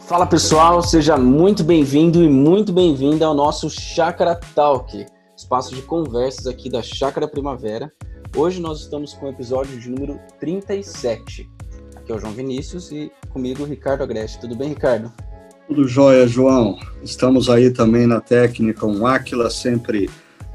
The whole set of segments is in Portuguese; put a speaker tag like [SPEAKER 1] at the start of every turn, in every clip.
[SPEAKER 1] Fala pessoal, seja muito bem-vindo e muito bem-vinda ao nosso Chácara Talk, espaço de conversas aqui da Chácara Primavera. Hoje nós estamos com o episódio de número 37. Aqui é o João Vinícius e comigo o Ricardo Agreste. Tudo bem, Ricardo?
[SPEAKER 2] Tudo jóia, João. Estamos aí também na técnica, o Áquila sempre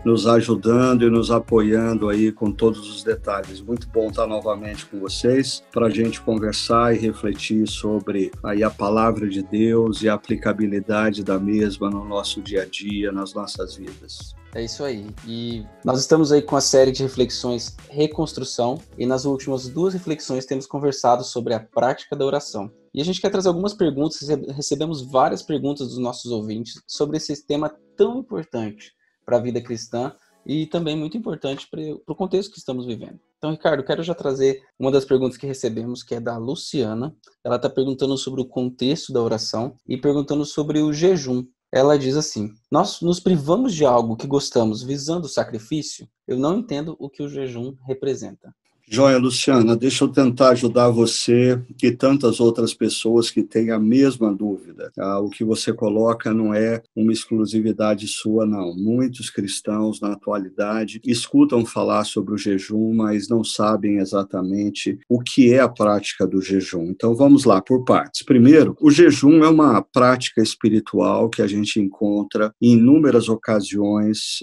[SPEAKER 2] nos ajudando e nos apoiando aí com todos os detalhes. Muito bom estar novamente com vocês para a gente conversar e refletir sobre aí a palavra de Deus e a aplicabilidade da mesma no nosso dia a dia, nas nossas vidas.
[SPEAKER 1] É isso aí. E nós estamos aí com a série de reflexões Reconstrução e nas últimas duas reflexões temos conversado sobre a prática da oração. E a gente quer trazer algumas perguntas, recebemos várias perguntas dos nossos ouvintes sobre esse tema tão importante para a vida cristã e também muito importante para o contexto que estamos vivendo. Então, Ricardo, quero já trazer uma das perguntas que recebemos, que é da Luciana. Ela está perguntando sobre o contexto da oração e perguntando sobre o jejum. Ela diz assim: nós nos privamos de algo que gostamos visando o sacrifício? Eu não entendo o que o jejum representa.
[SPEAKER 2] Joia, Luciana, deixa eu tentar ajudar você e tantas outras pessoas que têm a mesma dúvida. O que você coloca não é uma exclusividade sua, não. Muitos cristãos, na atualidade, escutam falar sobre o jejum, mas não sabem exatamente o que é a prática do jejum. Então, vamos lá, por partes. Primeiro, o jejum é uma prática espiritual que a gente encontra em inúmeras ocasiões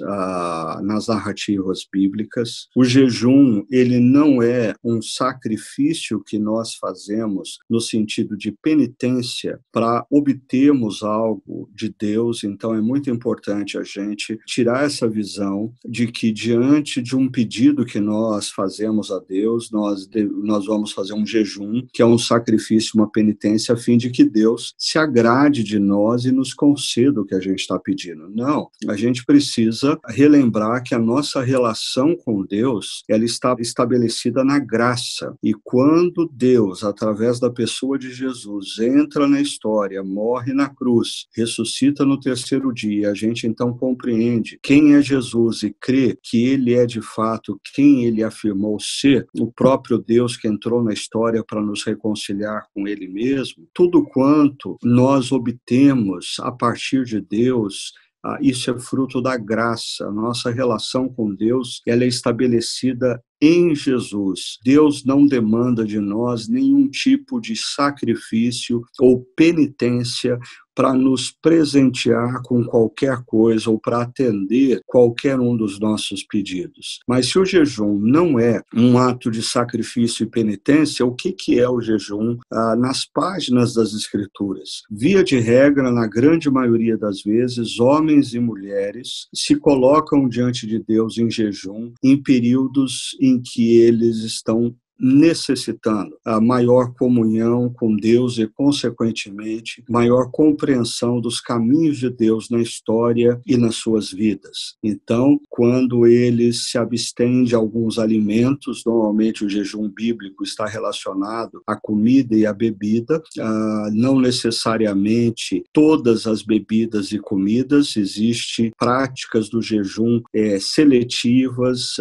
[SPEAKER 2] nas narrativas bíblicas. O jejum, ele não é um sacrifício que nós fazemos no sentido de penitência para obtermos algo de Deus. Então é muito importante a gente tirar essa visão de que diante de um pedido que nós fazemos a Deus, nós vamos fazer um jejum, que é um sacrifício, uma penitência, a fim de que Deus se agrade de nós e nos conceda o que a gente está pedindo. Não, a gente precisa relembrar que a nossa relação com Deus, ela está estabelecida na graça. E quando Deus, através da pessoa de Jesus, entra na história, morre na cruz, ressuscita no terceiro dia, a gente então compreende quem é Jesus e crê que ele é de fato quem ele afirmou ser, o próprio Deus que entrou na história para nos reconciliar com ele mesmo. Tudo quanto nós obtemos a partir de Deus, isso é fruto da graça. A nossa relação com Deus, ela é estabelecida em Jesus. Deus não demanda de nós nenhum tipo de sacrifício ou penitência para nos presentear com qualquer coisa ou para atender qualquer um dos nossos pedidos. Mas se o jejum não é um ato de sacrifício e penitência, o que é o jejum? Nas páginas das Escrituras, via de regra, na grande maioria das vezes, homens e mulheres se colocam diante de Deus em jejum em períodos em que eles estão necessitando a maior comunhão com Deus e, consequentemente, maior compreensão dos caminhos de Deus na história e nas suas vidas. Então, quando eles se abstêm de alguns alimentos, normalmente o jejum bíblico está relacionado à comida e à bebida, não necessariamente todas as bebidas e comidas, existem práticas do jejum seletivas,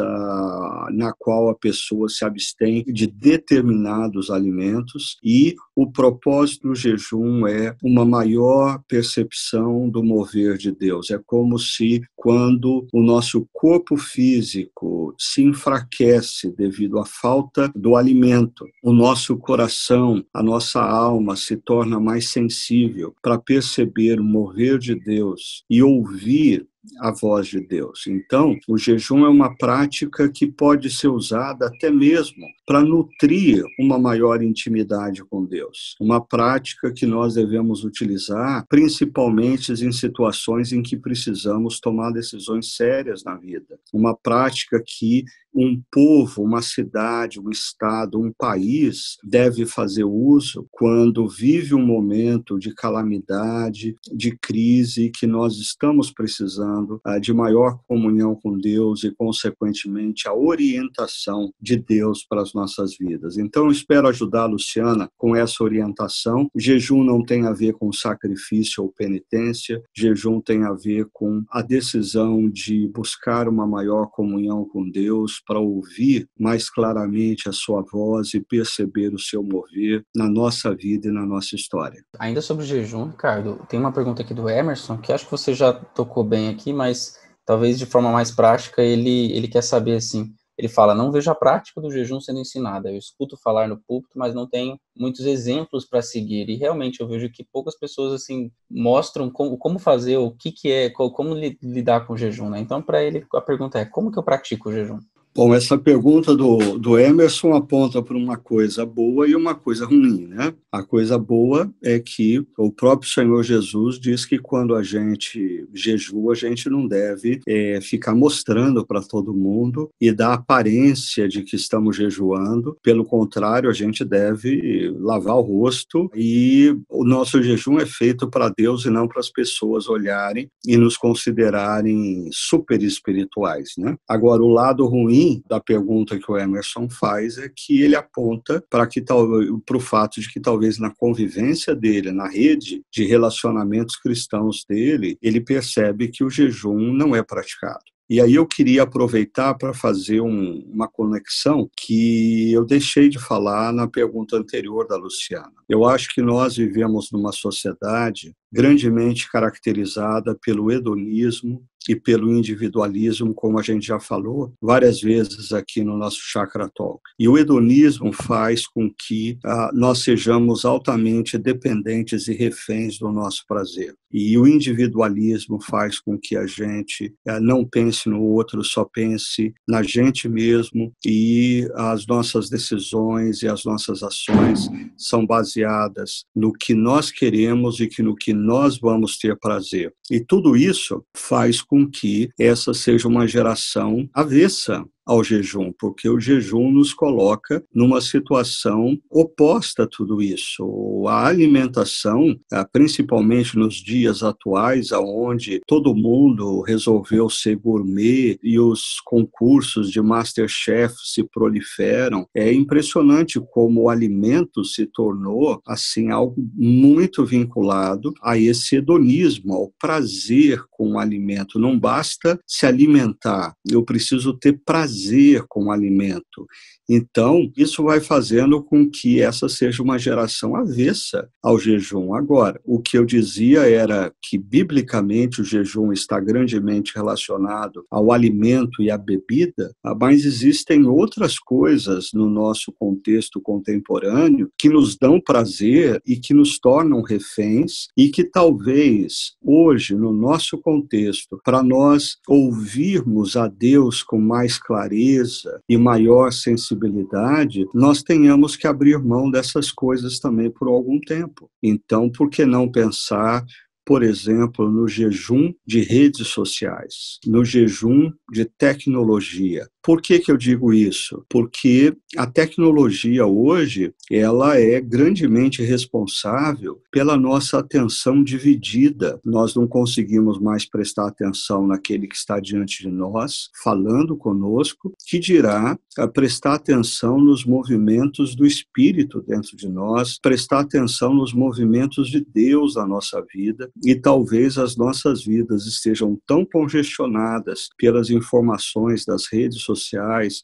[SPEAKER 2] na qual a pessoa se abstém de determinados alimentos, e o propósito do jejum é uma maior percepção do mover de Deus. É como se, quando o nosso corpo físico se enfraquece devido à falta do alimento, o nosso coração, a nossa alma se torna mais sensível para perceber o mover de Deus e ouvir a voz de Deus. Então, o jejum é uma prática que pode ser usada até mesmo para nutrir uma maior intimidade com Deus. Uma prática que nós devemos utilizar principalmente em situações em que precisamos tomar decisões sérias na vida. Uma prática que um povo, uma cidade, um estado, um país deve fazer uso quando vive um momento de calamidade, de crise, que nós estamos precisando precisando de maior comunhão com Deus e, consequentemente, a orientação de Deus para as nossas vidas. Então, eu espero ajudar a Luciana com essa orientação. Jejum não tem a ver com sacrifício ou penitência, jejum tem a ver com a decisão de buscar uma maior comunhão com Deus para ouvir mais claramente a sua voz e perceber o seu mover na nossa vida e na nossa história.
[SPEAKER 1] Ainda sobre o jejum, Ricardo, tem uma pergunta aqui do Emerson, que acho que você já tocou bem aqui, mas talvez de forma mais prática ele quer saber assim, ele fala, não vejo a prática do jejum sendo ensinada, eu escuto falar no púlpito, mas não tenho muitos exemplos para seguir, e realmente eu vejo que poucas pessoas assim mostram como fazer, o que é, como lidar com o jejum, né? Então para ele a pergunta é, como que eu pratico o jejum?
[SPEAKER 2] Bom, essa pergunta do Emerson aponta para uma coisa boa e uma coisa ruim, né? A coisa boa é que o próprio Senhor Jesus diz que quando a gente jejua, a gente não deve ficar mostrando para todo mundo e dar aparência de que estamos jejuando. Pelo contrário, a gente deve lavar o rosto e o nosso jejum é feito para Deus e não para as pessoas olharem e nos considerarem super espirituais, né? Agora, o lado ruim da pergunta que o Emerson faz é que ele aponta para o fato de que talvez na convivência dele, na rede de relacionamentos cristãos dele, ele percebe que o jejum não é praticado. E aí eu queria aproveitar para fazer uma conexão que eu deixei de falar na pergunta anterior da Luciana. Eu acho que nós vivemos numa sociedade grandemente caracterizada pelo hedonismo e pelo individualismo, como a gente já falou várias vezes aqui no nosso Chakra Talk. E o hedonismo faz com que nós sejamos altamente dependentes e reféns do nosso prazer. E o individualismo faz com que a gente não pense no outro, só pense na gente mesmo, e as nossas decisões e as nossas ações são baseadas no que nós queremos e no que nós vamos ter prazer. E tudo isso faz com que essa seja uma geração avessa ao jejum, porque o jejum nos coloca numa situação oposta a tudo isso. A alimentação, principalmente nos dias atuais, onde todo mundo resolveu ser gourmet e os concursos de MasterChef se proliferam, é impressionante como o alimento se tornou assim algo muito vinculado a esse hedonismo, ao prazer com o alimento. Não basta se alimentar, eu preciso ter prazer com o alimento. Então, isso vai fazendo com que essa seja uma geração avessa ao jejum. Agora, o que eu dizia era que, biblicamente, o jejum está grandemente relacionado ao alimento e à bebida, mas existem outras coisas no nosso contexto contemporâneo que nos dão prazer e que nos tornam reféns e que talvez, hoje, no nosso contexto, para nós ouvirmos a Deus com mais clareza e maior sensibilidade, nós tenhamos que abrir mão dessas coisas também por algum tempo. Então, por que não pensar, por exemplo, no jejum de redes sociais, no jejum de tecnologia? Por que eu digo isso? Porque a tecnologia hoje, ela é grandemente responsável pela nossa atenção dividida. Nós não conseguimos mais prestar atenção naquele que está diante de nós, falando conosco, que dirá prestar atenção nos movimentos do Espírito dentro de nós, prestar atenção nos movimentos de Deus na nossa vida, e talvez as nossas vidas estejam tão congestionadas pelas informações das redes sociais,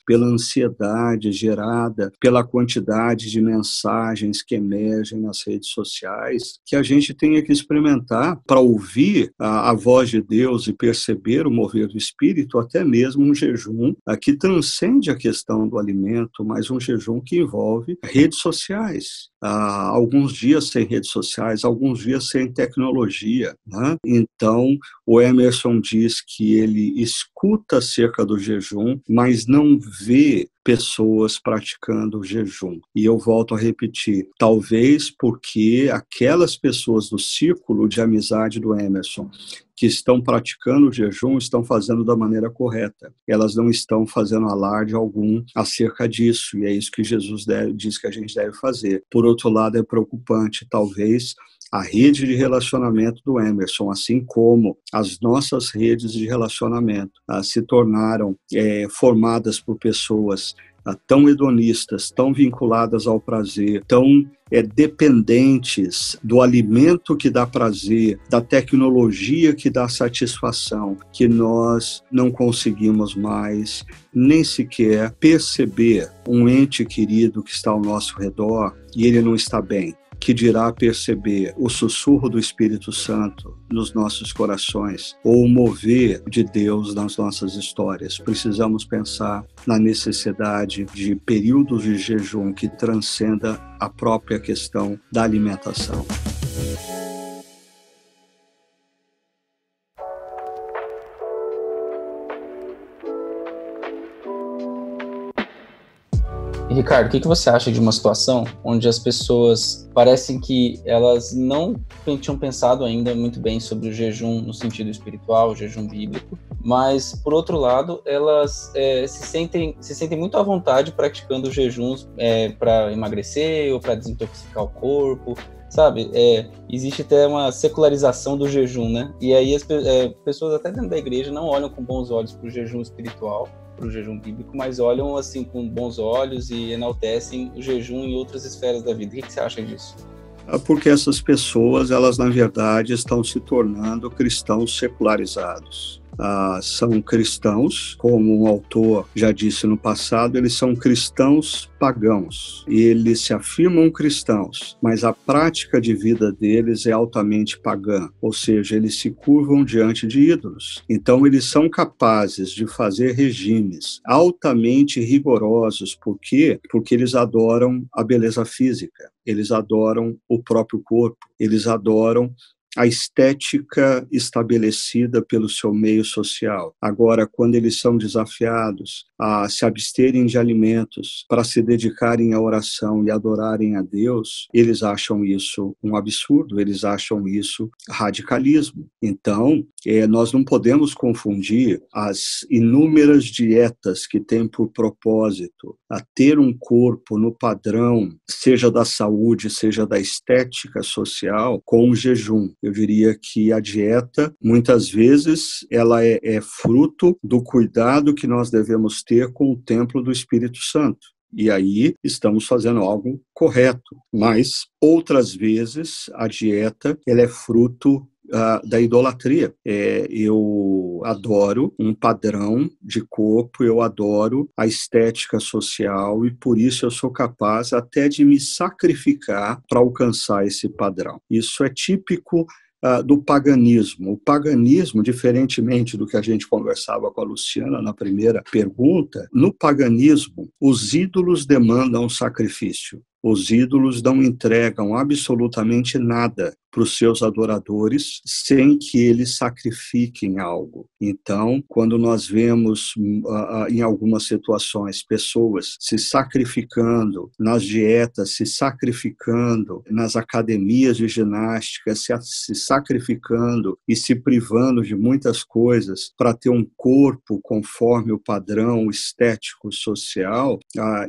[SPEAKER 2] pela ansiedade gerada, pela quantidade de mensagens que emergem nas redes sociais, que a gente tenha que experimentar para ouvir a voz de Deus e perceber o mover do Espírito, até mesmo um jejum que transcende a questão do alimento, mas um jejum que envolve redes sociais. Alguns dias sem redes sociais, alguns dias sem tecnologia, né? Então, o Emerson diz que ele escuta acerca do jejum, mas não vê pessoas praticando o jejum. E eu volto a repetir, talvez porque aquelas pessoas do círculo de amizade do Emerson que estão praticando o jejum estão fazendo da maneira correta. Elas não estão fazendo alarde algum acerca disso, e é isso que Jesus diz que a gente deve fazer. Por outro lado, é preocupante, talvez, A rede de relacionamento do Emerson, assim como as nossas redes de relacionamento, se tornaram formadas por pessoas tão hedonistas, tão vinculadas ao prazer, tão dependentes do alimento que dá prazer, da tecnologia que dá satisfação, que nós não conseguimos mais nem sequer perceber um ente querido que está ao nosso redor e ele não está bem, que dirá perceber o sussurro do Espírito Santo nos nossos corações ou o mover de Deus nas nossas histórias. Precisamos pensar na necessidade de períodos de jejum que transcenda a própria questão da alimentação.
[SPEAKER 1] E, Ricardo, o que você acha de uma situação onde as pessoas parecem que elas não tinham pensado ainda muito bem sobre o jejum no sentido espiritual, o jejum bíblico, mas, por outro lado, elas se sentem muito à vontade praticando jejuns para emagrecer ou para desintoxicar o corpo, sabe? Existe até uma secularização do jejum, né? E aí as pessoas até dentro da igreja não olham com bons olhos para o jejum espiritual, para o jejum bíblico, mas olham assim com bons olhos e enaltecem o jejum em outras esferas da vida. O que você acha disso?
[SPEAKER 2] Porque essas pessoas, elas na verdade estão se tornando cristãos secularizados. São cristãos, como um autor já disse no passado, eles são cristãos pagãos. Eles se afirmam cristãos, mas a prática de vida deles é altamente pagã, ou seja, eles se curvam diante de ídolos. Então, eles são capazes de fazer regimes altamente rigorosos. Por quê? Porque eles adoram a beleza física, eles adoram o próprio corpo, eles adoram a estética estabelecida pelo seu meio social. Agora, quando eles são desafiados a se absterem de alimentos para se dedicarem à oração e adorarem a Deus, eles acham isso um absurdo, eles acham isso radicalismo. Então, nós não podemos confundir as inúmeras dietas que têm por propósito a ter um corpo no padrão, seja da saúde, seja da estética social, com o jejum. Eu diria que a dieta, muitas vezes, ela é fruto do cuidado que nós devemos ter com o templo do Espírito Santo. E aí estamos fazendo algo correto. Mas, outras vezes, a dieta ela é fruto da idolatria. Eu adoro um padrão de corpo, eu adoro a estética social e por isso eu sou capaz até de me sacrificar para alcançar esse padrão. Isso é típico do paganismo. O paganismo, diferentemente do que a gente conversava com a Luciana na primeira pergunta, no paganismo, os ídolos demandam sacrifício. Os ídolos não entregam absolutamente nada para os seus adoradores sem que eles sacrifiquem algo. Então, quando nós vemos em algumas situações pessoas se sacrificando nas dietas, se sacrificando nas academias de ginástica, se sacrificando e se privando de muitas coisas para ter um corpo conforme o padrão estético social,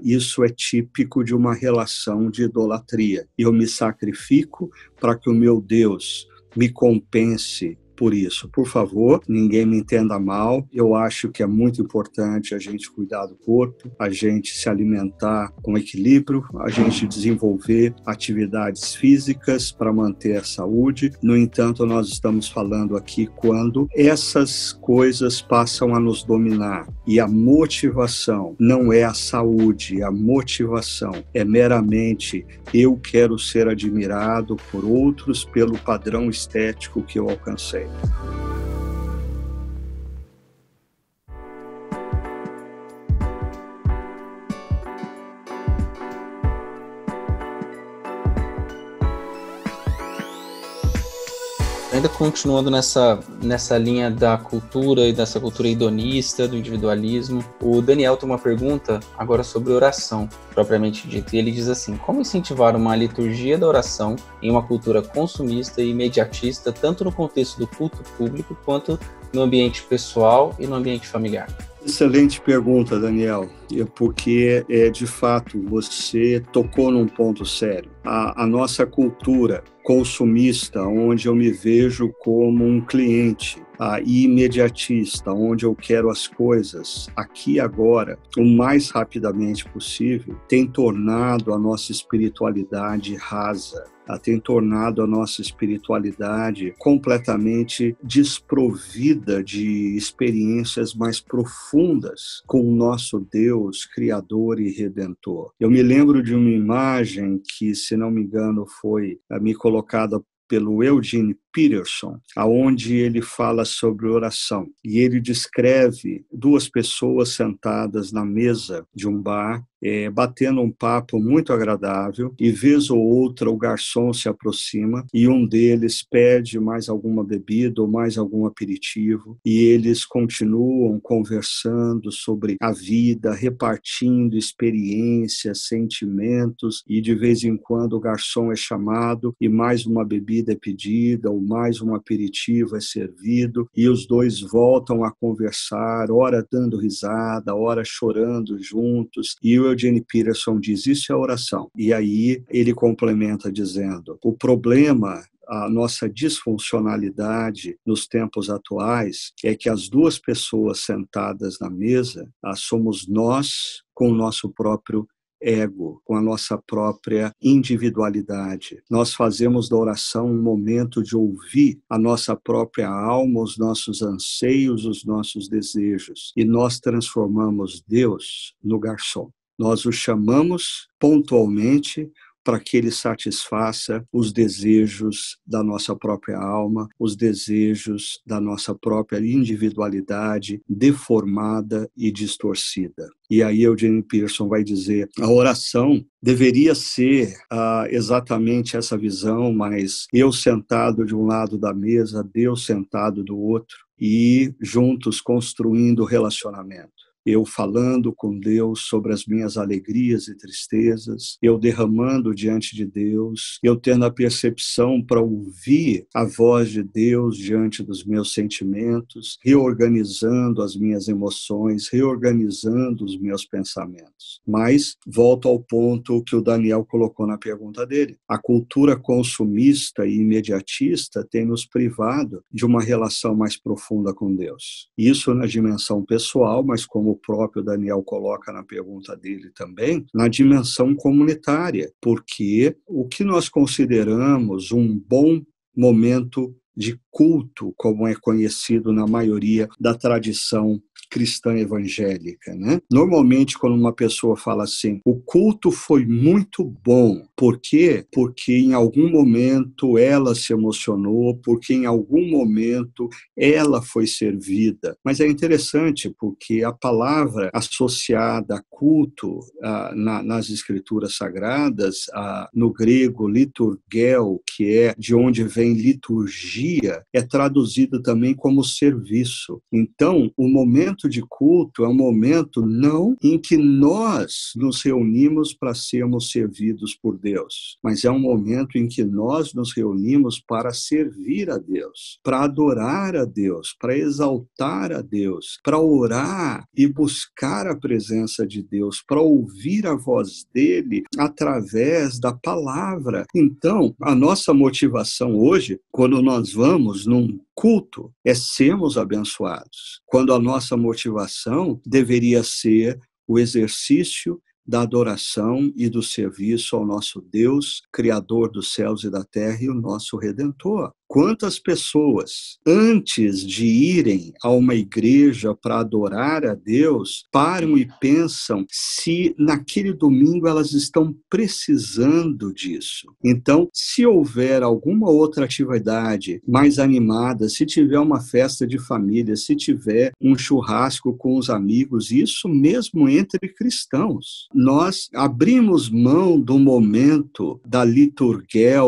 [SPEAKER 2] isso é típico de uma relação de idolatria. Eu me sacrifico para que o meu Deus me compense por isso. Por favor, ninguém me entenda mal. Eu acho que é muito importante a gente cuidar do corpo, a gente se alimentar com equilíbrio, a gente desenvolver atividades físicas para manter a saúde. No entanto, nós estamos falando aqui quando essas coisas passam a nos dominar. E a motivação não é a saúde, a motivação é meramente eu quero ser admirado por outros pelo padrão estético que eu alcancei.
[SPEAKER 1] Ainda continuando nessa linha da cultura e dessa cultura hedonista, do individualismo, o Daniel tem uma pergunta agora sobre oração, propriamente dita, e ele diz assim: como incentivar uma liturgia da oração em uma cultura consumista e imediatista, tanto no contexto do culto público, quanto no ambiente pessoal e no ambiente familiar?
[SPEAKER 2] Excelente pergunta, Daniel, porque de fato você tocou num ponto sério. A nossa cultura consumista, onde eu me vejo como um cliente, e imediatista, onde eu quero as coisas aqui e agora, o mais rapidamente possível, tem tornado a nossa espiritualidade rasa. Tem tornado a nossa espiritualidade completamente desprovida de experiências mais profundas com o nosso Deus, Criador e Redentor. Eu me lembro de uma imagem que, se não me engano, foi me colocada pelo Eugene Peterson, aonde ele fala sobre oração. E ele descreve duas pessoas sentadas na mesa de um bar, batendo um papo muito agradável, e vez ou outra o garçom se aproxima e um deles pede mais alguma bebida ou mais algum aperitivo, e eles continuam conversando sobre a vida, repartindo experiências, sentimentos, e de vez em quando o garçom é chamado e mais uma bebida é pedida, ou mais um aperitivo é servido, e os dois voltam a conversar, ora dando risada, ora chorando juntos, e o Eugene Peterson diz, isso é oração. E aí ele complementa dizendo, o problema, a nossa disfuncionalidade nos tempos atuais é que as duas pessoas sentadas na mesa, somos nós com o nosso próprio ego, com a nossa própria individualidade. Nós fazemos da oração um momento de ouvir a nossa própria alma, os nossos anseios, os nossos desejos. E nós transformamos Deus no garçom. Nós o chamamos pontualmente para que ele satisfaça os desejos da nossa própria alma, os desejos da nossa própria individualidade deformada e distorcida. E aí Eugene Peterson vai dizer, a oração deveria ser exatamente essa visão, mas eu sentado de um lado da mesa, Deus sentado do outro, e juntos construindo relacionamento. Eu falando com Deus sobre as minhas alegrias e tristezas, eu derramando diante de Deus, eu tendo a percepção para ouvir a voz de Deus diante dos meus sentimentos, reorganizando as minhas emoções, reorganizando os meus pensamentos. Mas volto ao ponto que o Daniel colocou na pergunta dele. A cultura consumista e imediatista tem nos privado de uma relação mais profunda com Deus. Isso na dimensão pessoal, mas como o próprio Daniel coloca na pergunta dele também, na dimensão comunitária, porque o que nós consideramos um bom momento de culto, como é conhecido na maioria da tradição cristã evangélica, né? Normalmente, quando uma pessoa fala assim, o culto foi muito bom. Por quê? Porque em algum momento ela se emocionou, porque em algum momento ela foi servida. Mas é interessante porque a palavra associada a culto nas escrituras sagradas, no grego liturgel, que é de onde vem liturgia, é traduzido também como serviço. Então, o momento de culto é um momento não em que nós nos reunimos para sermos servidos por Deus, mas é um momento em que nós nos reunimos para servir a Deus, para adorar a Deus, para exaltar a Deus, para orar e buscar a presença de Deus, para ouvir a voz dele através da palavra. Então, a nossa motivação hoje, quando nós vamos num culto, é sermos abençoados, quando a nossa motivação deveria ser o exercício da adoração e do serviço ao nosso Deus, Criador dos céus e da terra e o nosso Redentor. Quantas pessoas, antes de irem a uma igreja para adorar a Deus, param e pensam se naquele domingo elas estão precisando disso. Então, se houver alguma outra atividade mais animada, se tiver uma festa de família, se tiver um churrasco com os amigos, isso mesmo entre cristãos, nós abrimos mão do momento da liturgia,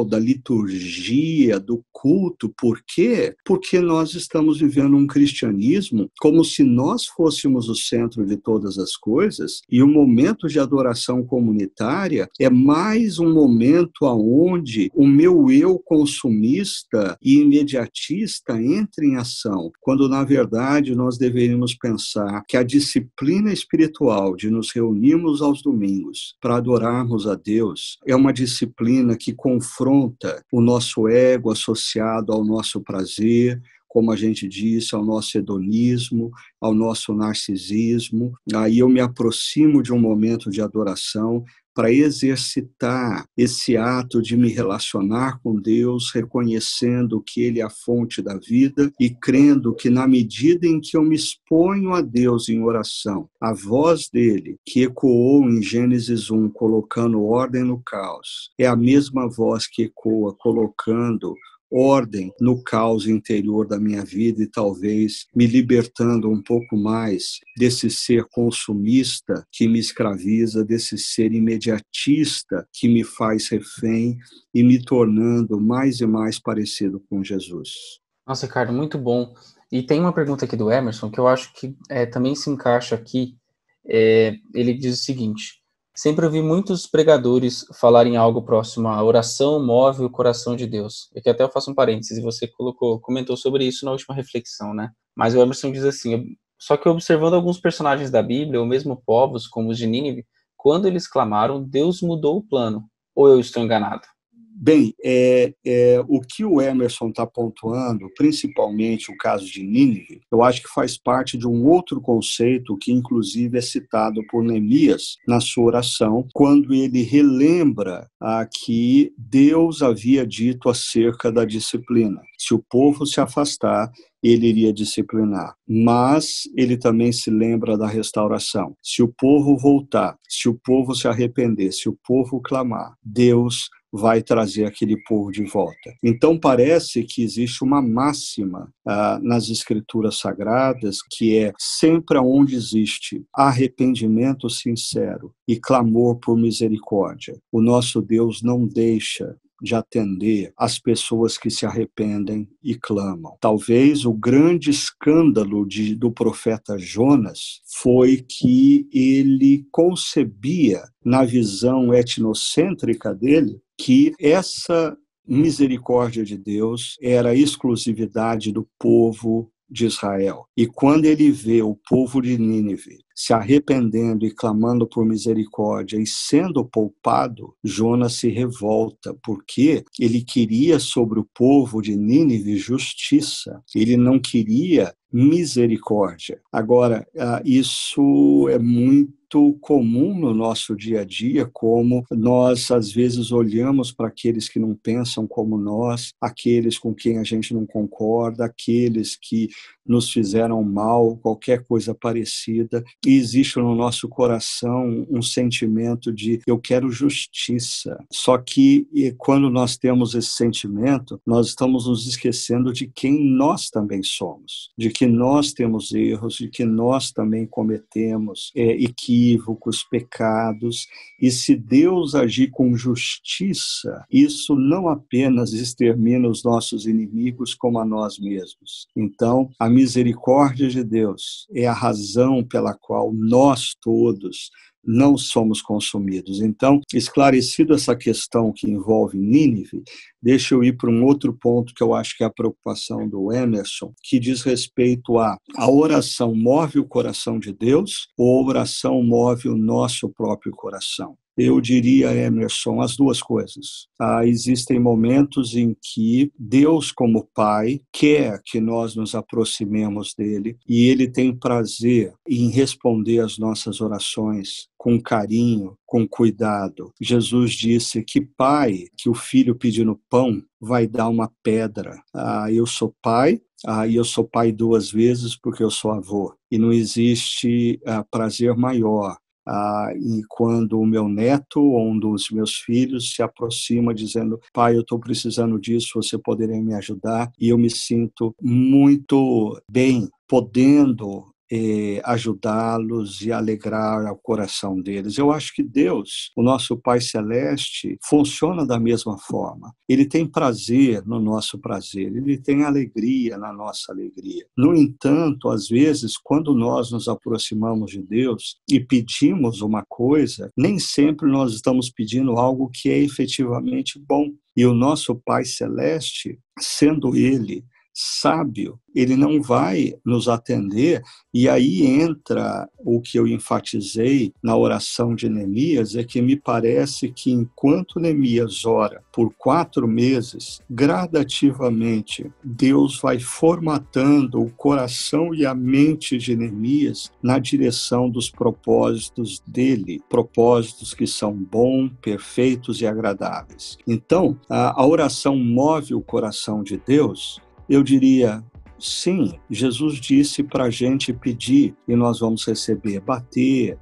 [SPEAKER 2] do culto, tumulto. Por quê? Porque nós estamos vivendo um cristianismo como se nós fôssemos o centro de todas as coisas, e o momento de adoração comunitária é mais um momento onde o meu eu consumista e imediatista entra em ação, quando na verdade nós deveríamos pensar que a disciplina espiritual de nos reunirmos aos domingos para adorarmos a Deus é uma disciplina que confronta o nosso ego associado ao nosso prazer, como a gente disse, ao nosso hedonismo, ao nosso narcisismo. Aí eu me aproximo de um momento de adoração para exercitar esse ato de me relacionar com Deus, reconhecendo que Ele é a fonte da vida e crendo que na medida em que eu me exponho a Deus em oração, a voz dele, que ecoou em Gênesis 1, colocando ordem no caos, é a mesma voz que ecoa colocando ordem no caos interior da minha vida e talvez me libertando um pouco mais desse ser consumista que me escraviza, desse ser imediatista que me faz refém e me tornando mais e mais parecido com Jesus.
[SPEAKER 1] Nossa, Ricardo, muito bom. E tem uma pergunta aqui do Emerson que eu acho que também se encaixa aqui. Ele diz o seguinte: sempre ouvi muitos pregadores falarem algo próximo à oração move o coração de Deus. Aqui até eu faço um parênteses, você comentou sobre isso na última reflexão, né? Mas o Emerson diz assim: só que observando alguns personagens da Bíblia, ou mesmo povos, como os de Nínive, quando eles clamaram, Deus mudou o plano. Ou eu estou enganado?
[SPEAKER 2] Bem, o que o Emerson está pontuando, principalmente o caso de Nínive, eu acho que faz parte de um outro conceito que, inclusive, é citado por Neemias na sua oração, quando ele relembra que Deus havia dito acerca da disciplina. Se o povo se afastar, ele iria disciplinar. Mas ele também se lembra da restauração. Se o povo voltar, se o povo se arrepender, se o povo clamar, Deus vai trazer aquele povo de volta. Então parece que existe uma máxima nas escrituras sagradas, que é sempre onde existe arrependimento sincero e clamor por misericórdia, o nosso Deus não deixa de atender as pessoas que se arrependem e clamam. Talvez o grande escândalo do profeta Jonas foi que ele concebia, na visão etnocêntrica dele, que essa misericórdia de Deus era exclusividade do povo de Israel. E quando ele vê o povo de Nínive se arrependendo e clamando por misericórdia e sendo poupado, Jonas se revolta, porque ele queria sobre o povo de Nínive justiça, ele não queria misericórdia. Agora, isso é muito comum no nosso dia a dia, como nós às vezes olhamos para aqueles que não pensam como nós, aqueles com quem a gente não concorda, aqueles que nos fizeram mal, qualquer coisa parecida, e existe no nosso coração um sentimento de eu quero justiça. Só que quando nós temos esse sentimento, nós estamos nos esquecendo de quem nós também somos, de que nós temos erros, de que nós também cometemos equívocos, pecados, e se Deus agir com justiça, isso não apenas extermina os nossos inimigos como a nós mesmos. Então, a misericórdia de Deus é a razão pela qual nós todos não somos consumidos. Então, esclarecido essa questão que envolve Nínive, deixa eu ir para um outro ponto que eu acho que é a preocupação do Emerson, que diz respeito a oração move o coração de Deus ou a oração move o nosso próprio coração. Eu diria, Emerson, as duas coisas. Existem momentos em que Deus, como Pai, quer que nós nos aproximemos dele e ele tem prazer em responder às nossas orações com carinho, com cuidado. Jesus disse que pai, que o filho pedindo pão, vai dar uma pedra. Eu sou pai, e eu sou pai duas vezes porque eu sou avô. E não existe prazer maior e quando o meu neto ou um dos meus filhos se aproxima dizendo, pai, eu estou precisando disso, você poderia me ajudar? E eu me sinto muito bem podendo ajudá-los e alegrar o coração deles. Eu acho que Deus, o nosso Pai Celeste, funciona da mesma forma. Ele tem prazer no nosso prazer, ele tem alegria na nossa alegria. No entanto, às vezes, quando nós nos aproximamos de Deus e pedimos uma coisa, nem sempre nós estamos pedindo algo que é efetivamente bom. E o nosso Pai Celeste, sendo Ele sábio, ele não vai nos atender, e aí entra o que eu enfatizei na oração de Neemias, é que me parece que enquanto Neemias ora por 4 meses, gradativamente, Deus vai formatando o coração e a mente de Neemias na direção dos propósitos dele, propósitos que são bons, perfeitos e agradáveis. Então, a oração move o coração de Deus. Eu diria, sim, Jesus disse para a gente pedir e nós vamos receber, bater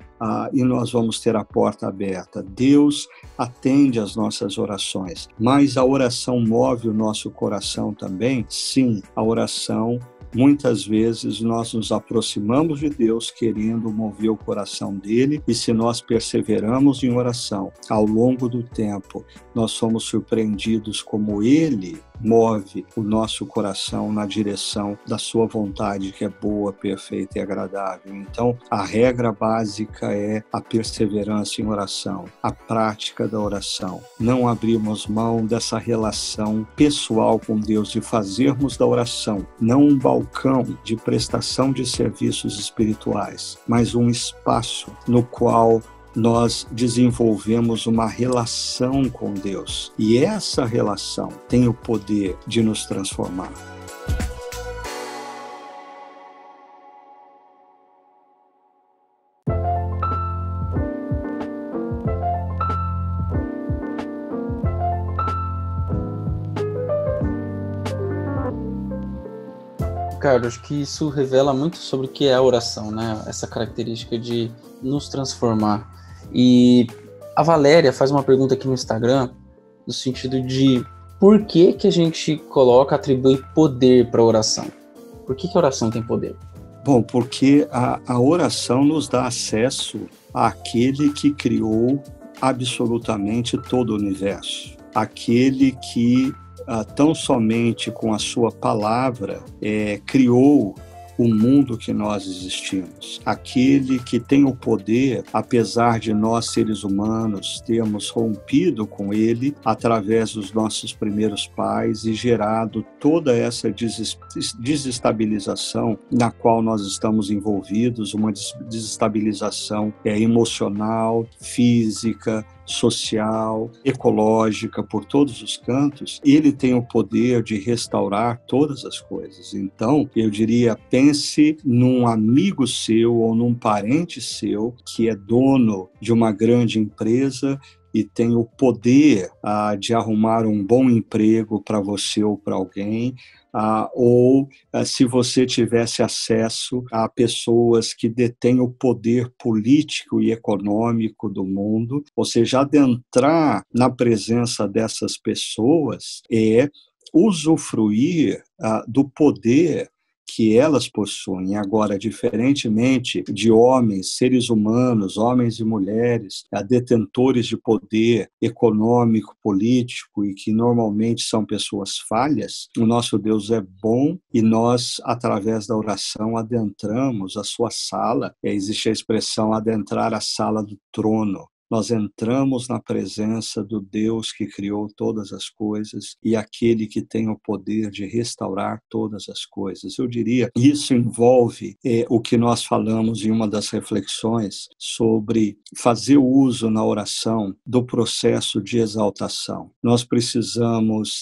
[SPEAKER 2] e nós vamos ter a porta aberta. Deus atende às nossas orações, mas a oração move o nosso coração também? Sim, a oração. Muitas vezes nós nos aproximamos de Deus querendo mover o coração dele, e se nós perseveramos em oração ao longo do tempo, nós somos surpreendidos como ele move o nosso coração na direção da sua vontade, que é boa, perfeita e agradável. Então, a regra básica é a perseverança em oração, a prática da oração. Não abrirmos mão dessa relação pessoal com Deus, de fazermos da oração não um balcão de prestação de serviços espirituais, mas um espaço no qual nós desenvolvemos uma relação com Deus. E essa relação tem o poder de nos transformar.
[SPEAKER 1] Ricardo, acho que isso revela muito sobre o que é a oração, né? Essa característica de nos transformar. E a Valéria faz uma pergunta aqui no Instagram, no sentido de por que a gente atribui poder para a oração? Por que a oração tem poder?
[SPEAKER 2] Bom, porque a oração nos dá acesso àquele que criou absolutamente todo o universo. Aquele que tão somente com a sua palavra criou o mundo que nós existimos. Aquele que tem o poder, apesar de nós seres humanos termos rompido com ele através dos nossos primeiros pais e gerado toda essa desestabilização na qual nós estamos envolvidos, uma desestabilização emocional, física, social, ecológica, por todos os cantos. Ele tem o poder de restaurar todas as coisas. Então, eu diria, pense num amigo seu ou num parente seu que é dono de uma grande empresa e tem o poder de arrumar um bom emprego para você ou para alguém, ou se você tivesse acesso a pessoas que detêm o poder político e econômico do mundo, ou seja, adentrar na presença dessas pessoas é usufruir do poder que elas possuem. Agora, diferentemente de homens, seres humanos, homens e mulheres, detentores de poder econômico, político e que normalmente são pessoas falhas, o nosso Deus é bom e nós, através da oração, adentramos a sua sala. Existe a expressão adentrar a sala do trono. Nós entramos na presença do Deus que criou todas as coisas e aquele que tem o poder de restaurar todas as coisas. Eu diria, isso envolve o que nós falamos em uma das reflexões sobre fazer uso na oração do processo de exaltação. Nós precisamos,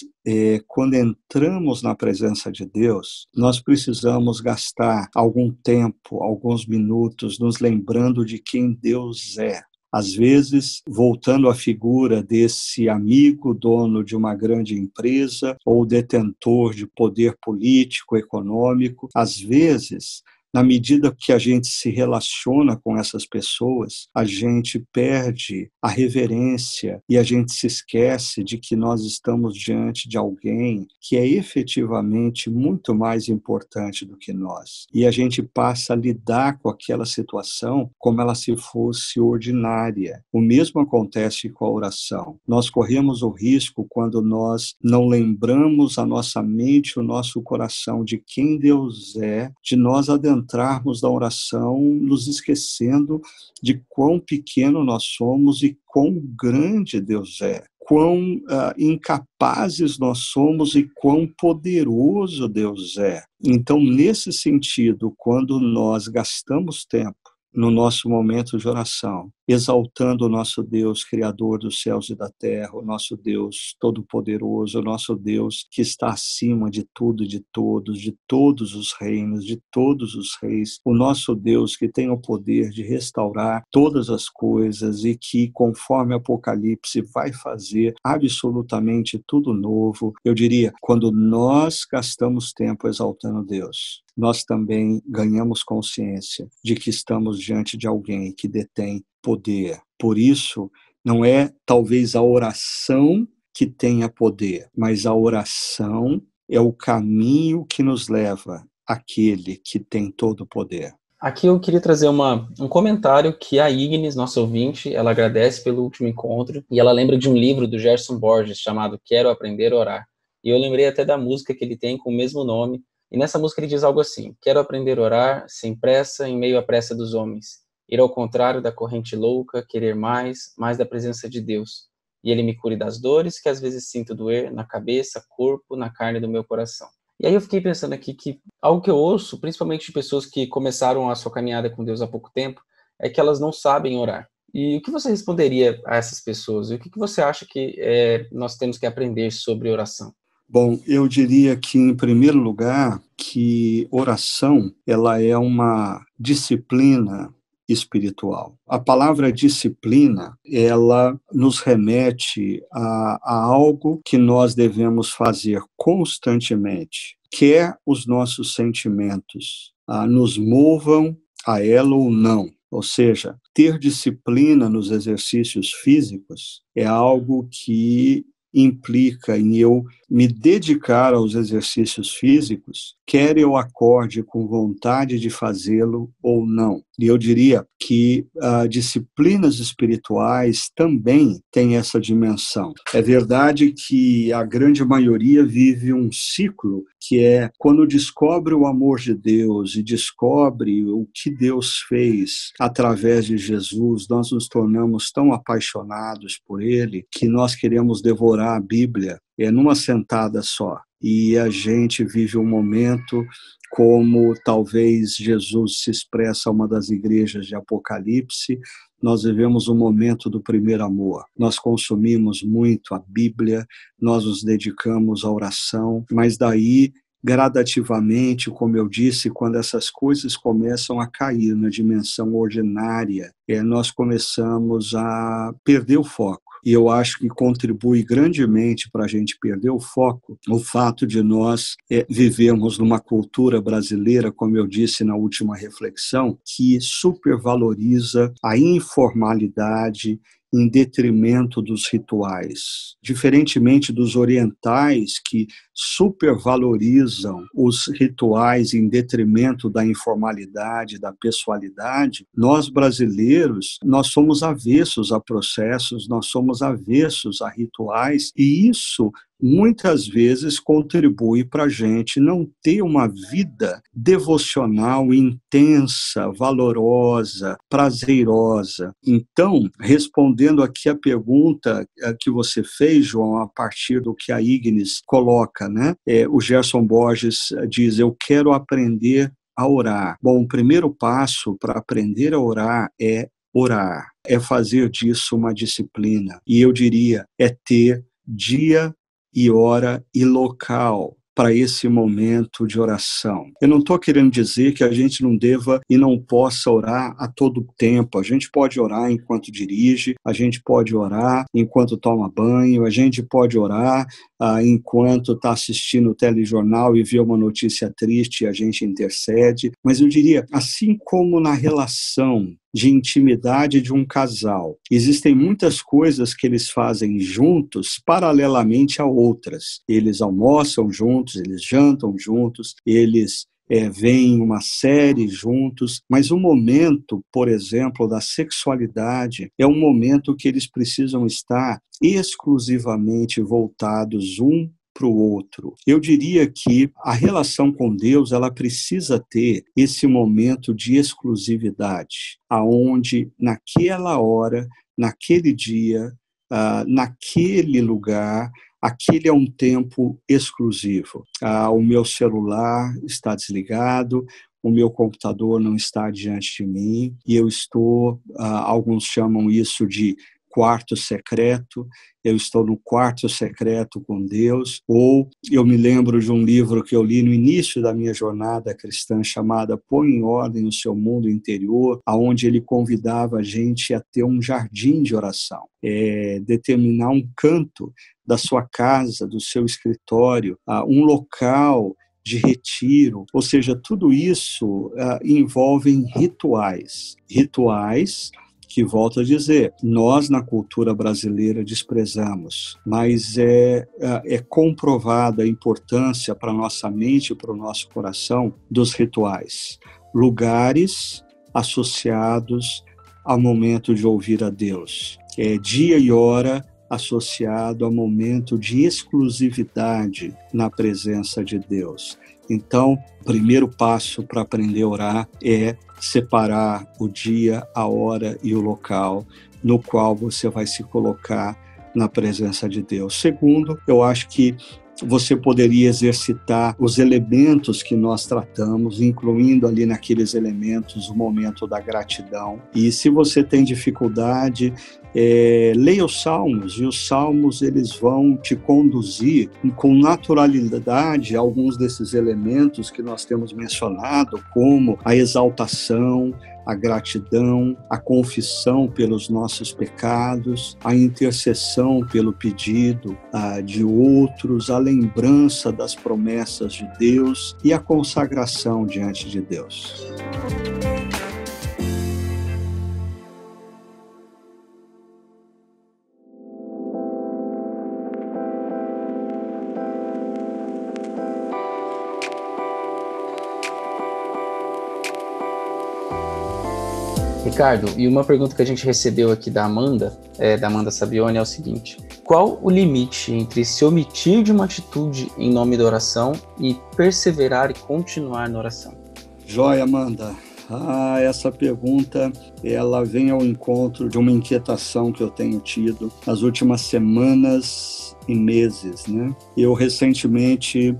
[SPEAKER 2] quando entramos na presença de Deus, nós precisamos gastar algum tempo, alguns minutos, nos lembrando de quem Deus é. Às vezes, voltando à figura desse amigo, dono de uma grande empresa ou detentor de poder político, econômico, às vezes Na medida que a gente se relaciona com essas pessoas, a gente perde a reverência e a gente se esquece de que nós estamos diante de alguém que é efetivamente muito mais importante do que nós. E a gente passa a lidar com aquela situação como ela se fosse ordinária. O mesmo acontece com a oração. Nós corremos o risco quando nós não lembramos a nossa mente, o nosso coração de quem Deus é, de nós adentrarmos na oração, nos esquecendo de quão pequeno nós somos e quão grande Deus é, quão incapazes nós somos e quão poderoso Deus é. Então, nesse sentido, quando nós gastamos tempo no nosso momento de oração, exaltando o nosso Deus, Criador dos céus e da terra, o nosso Deus Todo-Poderoso, o nosso Deus que está acima de tudo e de todos os reinos, de todos os reis, o nosso Deus que tem o poder de restaurar todas as coisas e que, conforme Apocalipse, vai fazer absolutamente tudo novo. Eu diria, quando nós gastamos tempo exaltando Deus, nós também ganhamos consciência de que estamos diante de alguém que detém poder. Por isso, não é talvez a oração que tenha poder, mas a oração é o caminho que nos leva àquele que tem todo o poder.
[SPEAKER 1] Aqui eu queria trazer um comentário que a Ignis, nossa ouvinte, ela agradece pelo último encontro e ela lembra de um livro do Gerson Borges chamado Quero Aprender a Orar. E eu lembrei até da música que ele tem com o mesmo nome. E nessa música ele diz algo assim: quero aprender a orar sem pressa em meio à pressa dos homens, ir ao contrário da corrente louca, querer mais da presença de Deus. E ele me cure das dores que às vezes sinto doer na cabeça, corpo, na carne do meu coração. E aí eu fiquei pensando aqui que algo que eu ouço, principalmente de pessoas que começaram a sua caminhada com Deus há pouco tempo, é que elas não sabem orar. E o que você responderia a essas pessoas? E o que você acha que nós temos que aprender sobre oração?
[SPEAKER 2] Bom, eu diria que, em primeiro lugar, que oração ela é uma disciplina espiritual. A palavra disciplina, ela nos remete a algo que nós devemos fazer constantemente, quer os nossos sentimentos nos movam a ela ou não. Ou seja, ter disciplina nos exercícios físicos é algo que implica em eu me dedicar aos exercícios físicos, quer eu acorde com vontade de fazê-lo ou não. E eu diria que disciplinas espirituais também têm essa dimensão. É verdade que a grande maioria vive um ciclo que é quando descobre o amor de Deus e descobre o que Deus fez através de Jesus, nós nos tornamos tão apaixonados por Ele que nós queremos devorar a Bíblia numa sentada só. E a gente vive um momento como talvez Jesus se expressa a uma das igrejas de Apocalipse. Nós vivemos um momento do primeiro amor. Nós consumimos muito a Bíblia, nós nos dedicamos à oração, mas daí, gradativamente, como eu disse, quando essas coisas começam a cair na dimensão ordinária, nós começamos a perder o foco. E eu acho que contribui grandemente para a gente perder o foco o fato de nós vivermos numa cultura brasileira, como eu disse na última reflexão, que supervaloriza a informalidade em detrimento dos rituais. Diferentemente dos orientais, que supervalorizam os rituais em detrimento da informalidade, da pessoalidade, nós brasileiros, nós somos avessos a processos, nós somos avessos a rituais, e isso muitas vezes contribui para a gente não ter uma vida devocional intensa, valorosa, prazerosa. Então, respondendo aqui a pergunta que você fez, João, a partir do que a Ignis coloca, né? O Gerson Borges diz: eu quero aprender a orar. Bom, o primeiro passo para aprender a orar, é fazer disso uma disciplina. E eu diria, é ter dia e hora e local para esse momento de oração. Eu não estou querendo dizer que a gente não deva e não possa orar a todo tempo. A gente pode orar enquanto dirige, a gente pode orar enquanto toma banho, a gente pode orar enquanto está assistindo o telejornal e vê uma notícia triste, a gente intercede. Mas eu diria, assim como na relação de intimidade de um casal, existem muitas coisas que eles fazem juntos paralelamente a outras. Eles almoçam juntos, eles jantam juntos, eles veem uma série juntos, mas o momento, por exemplo, da sexualidade é um momento que eles precisam estar exclusivamente voltados um para o outro. Eu diria que a relação com Deus, ela precisa ter esse momento de exclusividade, aonde naquela hora, naquele dia, naquele lugar, aquele é um tempo exclusivo. O meu celular está desligado, o meu computador não está diante de mim e eu estou, alguns chamam isso de quarto secreto, eu estou no quarto secreto com Deus. Ou eu me lembro de um livro que eu li no início da minha jornada cristã chamada Põe em Ordem o Seu Mundo Interior, onde ele convidava a gente a ter um jardim de oração, determinar um canto da sua casa, do seu escritório, um local de retiro, ou seja, tudo isso envolve rituais que, volto a dizer, nós na cultura brasileira desprezamos, mas é comprovada a importância para a nossa mente e para o nosso coração dos rituais. Lugares associados ao momento de ouvir a Deus. Dia e hora associado a momento de exclusividade na presença de Deus. Então, o primeiro passo para aprender a orar é separar o dia, a hora e o local no qual você vai se colocar na presença de Deus. Segundo, eu acho que você poderia exercitar os elementos que nós tratamos, incluindo ali naqueles elementos o momento da gratidão. E se você tem dificuldade, leia os Salmos, e os Salmos eles vão te conduzir com naturalidade a alguns desses elementos que nós temos mencionado, como a exaltação, a gratidão, a confissão pelos nossos pecados, a intercessão pelo pedido de outros, a lembrança das promessas de Deus e a consagração diante de Deus.
[SPEAKER 1] Ricardo, e uma pergunta que a gente recebeu aqui da Amanda Sabione é o seguinte: qual o limite entre se omitir de uma atitude em nome da oração e perseverar e continuar na oração?
[SPEAKER 2] Joia, Amanda. Essa pergunta, ela vem ao encontro de uma inquietação que eu tenho tido nas últimas semanas e meses, né? Eu recentemente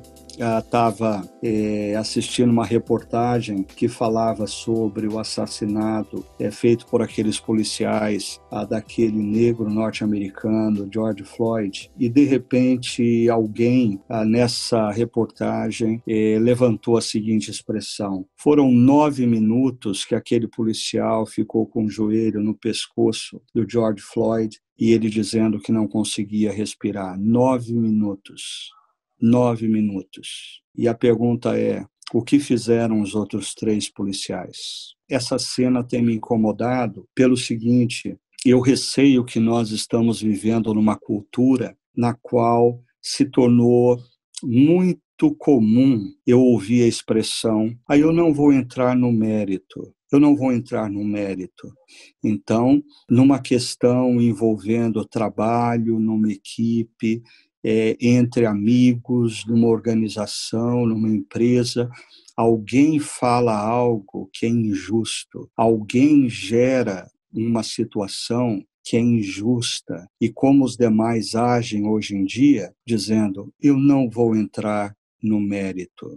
[SPEAKER 2] estava assistindo uma reportagem que falava sobre o assassinato feito por aqueles policiais daquele negro norte-americano, George Floyd, e de repente alguém nessa reportagem levantou a seguinte expressão: foram 9 minutos que aquele policial ficou com o joelho no pescoço do George Floyd e ele dizendo que não conseguia respirar. 9 minutos. 9 minutos. E a pergunta é: o que fizeram os outros 3 policiais? Essa cena tem me incomodado pelo seguinte: eu receio que nós estamos vivendo numa cultura na qual se tornou muito comum eu ouvir a expressão: eu não vou entrar no mérito. Eu não vou entrar no mérito. Então, numa questão envolvendo trabalho, numa equipe, entre amigos, numa organização, numa empresa, alguém fala algo que é injusto, alguém gera uma situação que é injusta, e como os demais agem hoje em dia, dizendo: eu não vou entrar no mérito.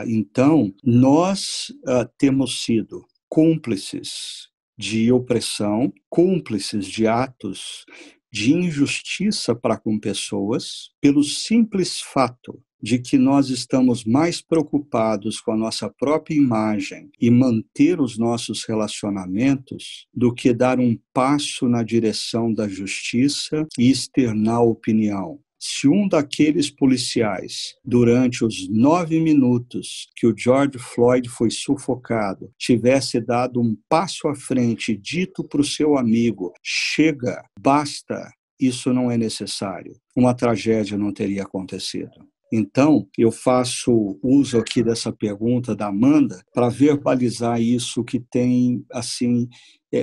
[SPEAKER 2] Então, nós temos sido cúmplices de opressão, cúmplices de atos de injustiça para com pessoas, pelo simples fato de que nós estamos mais preocupados com a nossa própria imagem e manter os nossos relacionamentos do que dar um passo na direção da justiça e externar opinião. se um daqueles policiais, durante os 9 minutos que o George Floyd foi sufocado, tivesse dado um passo à frente e dito para o seu amigo: chega, basta, isso não é necessário, uma tragédia não teria acontecido. Então, eu faço uso aqui dessa pergunta da Amanda para verbalizar isso que tem, assim,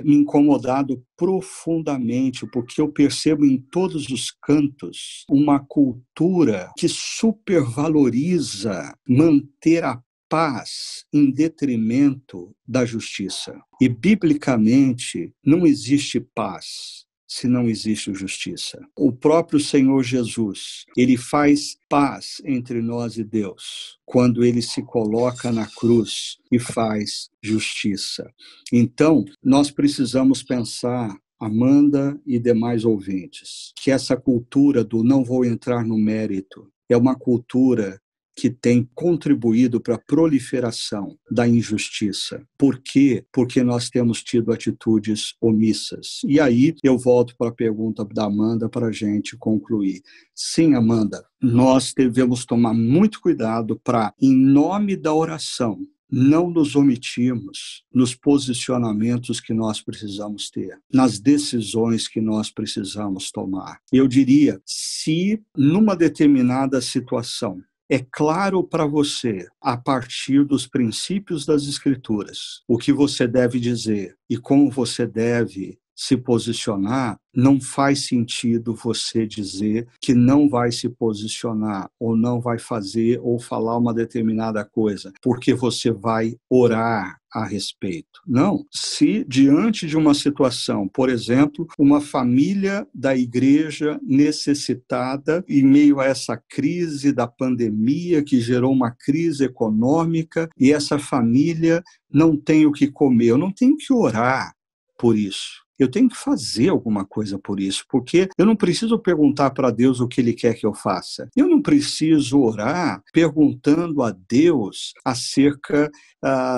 [SPEAKER 2] me incomodado profundamente, porque eu percebo em todos os cantos uma cultura que supervaloriza manter a paz em detrimento da justiça. E, biblicamente, não existe paz se não existe justiça. O próprio Senhor Jesus, ele faz paz entre nós e Deus, quando ele se coloca na cruz e faz justiça. Então, nós precisamos pensar, Amanda e demais ouvintes, que essa cultura do não vou entrar no mérito é uma cultura que tem contribuído para a proliferação da injustiça. Por quê? Porque nós temos tido atitudes omissas. E aí eu volto para a pergunta da Amanda para a gente concluir. Sim, Amanda, nós devemos tomar muito cuidado para, em nome da oração, não nos omitirmos nos posicionamentos que nós precisamos ter, nas decisões que nós precisamos tomar. Eu diria, se numa determinada situação é claro para você, a partir dos princípios das Escrituras, o que você deve dizer e como você deve se posicionar, não faz sentido você dizer que não vai se posicionar ou não vai fazer ou falar uma determinada coisa, porque você vai orar a respeito. Não. Se diante de uma situação, por exemplo, uma família da igreja necessitada, em meio a essa crise da pandemia que gerou uma crise econômica, e essa família não tem o que comer, eu não tenho que orar por isso. Eu tenho que fazer alguma coisa por isso, porque eu não preciso perguntar para Deus o que Ele quer que eu faça. Eu não preciso orar perguntando a Deus acerca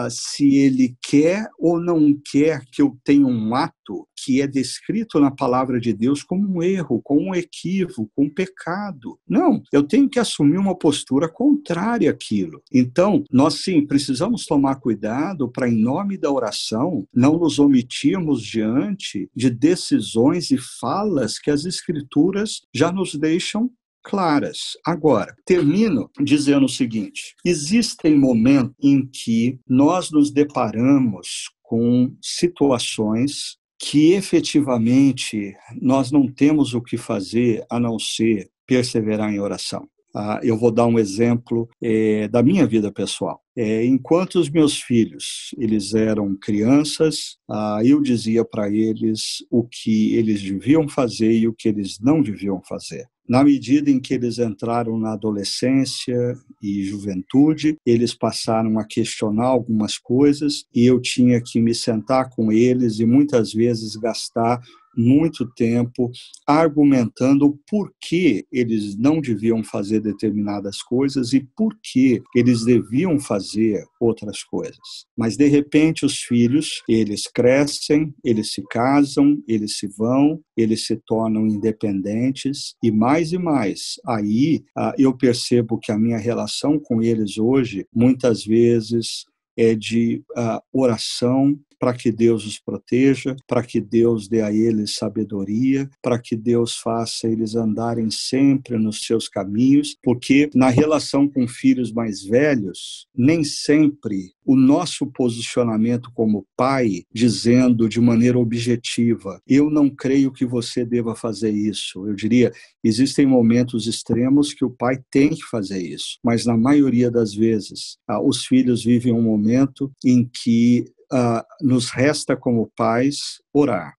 [SPEAKER 2] se Ele quer ou não quer que eu tenha um ato que é descrito na palavra de Deus como um erro, como um equívoco, um pecado. Não, eu tenho que assumir uma postura contrária àquilo. Então, nós sim, precisamos tomar cuidado para, em nome da oração, não nos omitirmos diante de decisões e falas que as Escrituras já nos deixam claras. Agora, termino dizendo o seguinte: existem momentos em que nós nos deparamos com situações que efetivamente nós não temos o que fazer a não ser perseverar em oração. Eu vou dar um exemplo da minha vida pessoal. Enquanto os meus filhos eles eram crianças, eu dizia para eles o que eles deviam fazer e o que eles não deviam fazer. Na medida em que eles entraram na adolescência e juventude, eles passaram a questionar algumas coisas e eu tinha que me sentar com eles e muitas vezes gastar muito tempo argumentando por que eles não deviam fazer determinadas coisas e por que eles deviam fazer outras coisas. Mas, de repente, os filhos, eles crescem, eles se casam, eles se vão, eles se tornam independentes e mais, aí eu percebo que a minha relação com eles hoje, muitas vezes, é de oração para que Deus os proteja, para que Deus dê a eles sabedoria, para que Deus faça eles andarem sempre nos seus caminhos, porque na relação com filhos mais velhos, nem sempre o nosso posicionamento como pai, dizendo de maneira objetiva, eu não creio que você deva fazer isso. Eu diria, existem momentos extremos que o pai tem que fazer isso, mas na maioria das vezes, os filhos vivem um momento em que nos resta como pais orar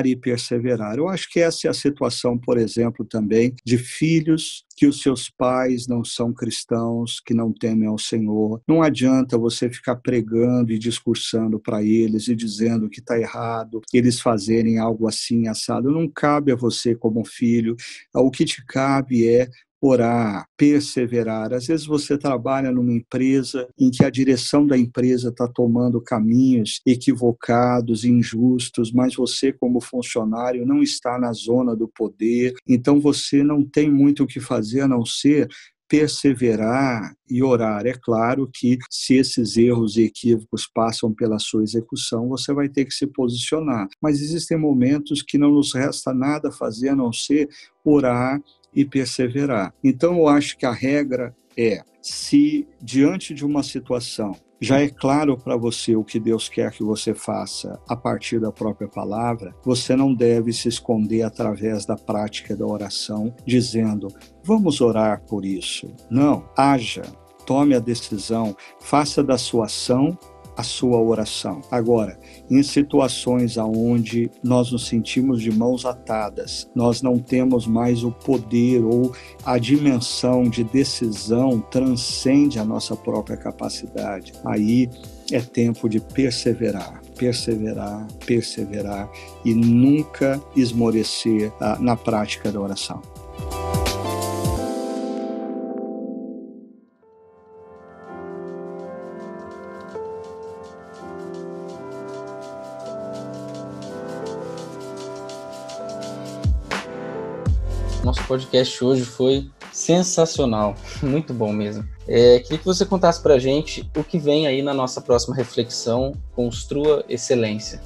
[SPEAKER 2] e perseverar. Eu acho que essa é a situação, por exemplo, também de filhos que os seus pais não são cristãos, que não temem ao Senhor. Não adianta você ficar pregando e discursando para eles e dizendo que está errado, eles fazerem algo assim, assado. Não cabe a você como filho. O que te cabe é orar, perseverar. Às vezes você trabalha numa empresa em que a direção da empresa está tomando caminhos equivocados, injustos, mas você, como funcionário, não está na zona do poder, então você não tem muito o que fazer a não ser perseverar e orar. É claro que se esses erros e equívocos passam pela sua execução, você vai ter que se posicionar. Mas existem momentos que não nos resta nada a fazer a não ser orar e perseverar. Então eu acho que a regra é, se diante de uma situação já é claro para você o que Deus quer que você faça a partir da própria palavra, você não deve se esconder através da prática da oração, dizendo, vamos orar por isso. Não, haja, tome a decisão, faça da sua ação a sua oração. Agora, em situações onde nós nos sentimos de mãos atadas, nós não temos mais o poder ou a dimensão de decisão transcende a nossa própria capacidade, aí é tempo de perseverar e nunca esmorecer na prática da oração.
[SPEAKER 1] Nosso podcast hoje foi sensacional, muito bom mesmo. Queria que você contasse para a gente o que vem aí na nossa próxima reflexão, Construa Excelência.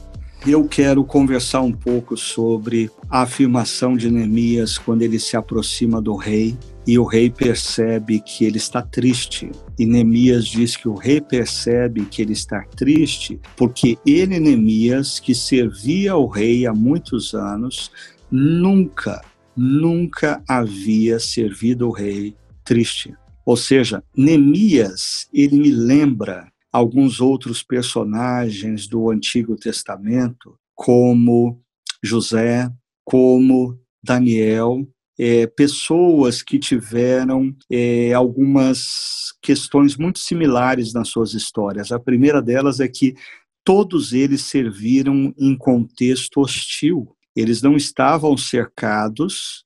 [SPEAKER 2] Eu quero conversar um pouco sobre a afirmação de Neemias quando ele se aproxima do rei e o rei percebe que ele está triste. E Neemias diz que o rei percebe que ele está triste porque ele, Neemias, que servia ao rei há muitos anos, nunca havia servido o rei triste. Ou seja, Neemias, ele me lembra alguns outros personagens do Antigo Testamento, como José, como Daniel, pessoas que tiveram algumas questões muito similares nas suas histórias. A primeira delas é que todos eles serviram em contexto hostil. Eles não estavam cercados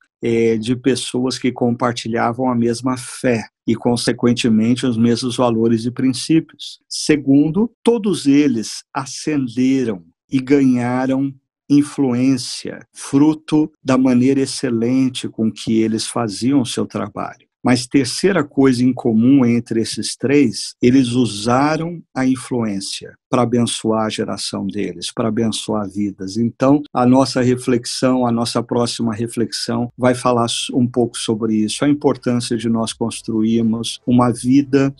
[SPEAKER 2] de pessoas que compartilhavam a mesma fé e, consequentemente, os mesmos valores e princípios. Segundo, todos eles ascenderam e ganharam influência, fruto da maneira excelente com que eles faziam o seu trabalho. Mas terceira coisa em comum entre esses três, eles usaram a influência para abençoar a geração deles, para abençoar vidas. Então, a nossa reflexão, a nossa próxima reflexão vai falar um pouco sobre isso, a importância de nós construirmos uma vida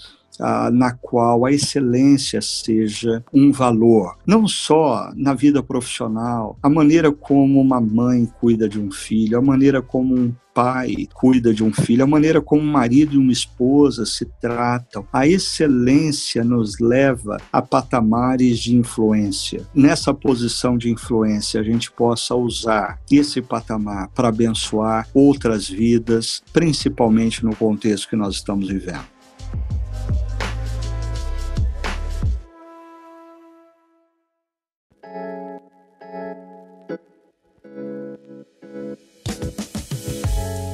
[SPEAKER 2] na qual a excelência seja um valor, não só na vida profissional, a maneira como uma mãe cuida de um filho, a maneira como um pai cuida de um filho, a maneira como um marido e uma esposa se tratam. A excelência nos leva a patamares de influência. Nessa posição de influência, a gente possa usar esse patamar para abençoar outras vidas, principalmente no contexto que nós estamos vivendo.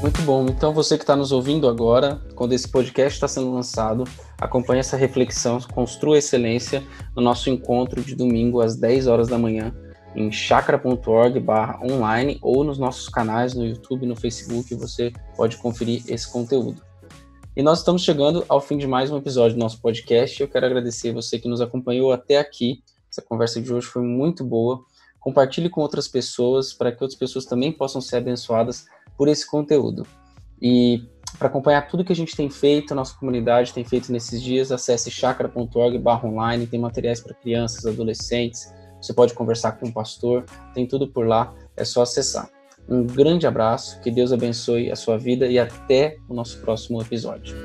[SPEAKER 1] Muito bom. Então, você que está nos ouvindo agora, quando esse podcast está sendo lançado, acompanhe essa reflexão, Construa Excelência, no nosso encontro de domingo às 10 horas da manhã, em chakra.org/online ou nos nossos canais no YouTube e no Facebook, você pode conferir esse conteúdo. E nós estamos chegando ao fim de mais um episódio do nosso podcast. Eu quero agradecer você que nos acompanhou até aqui. Essa conversa de hoje foi muito boa. Compartilhe com outras pessoas, para que outras pessoas também possam ser abençoadas por esse conteúdo. E para acompanhar tudo que a gente tem feito, a nossa comunidade tem feito nesses dias, acesse chakra.org/online, tem materiais para crianças, adolescentes, você pode conversar com o pastor, tem tudo por lá, é só acessar. Um grande abraço, que Deus abençoe a sua vida e até o nosso próximo episódio.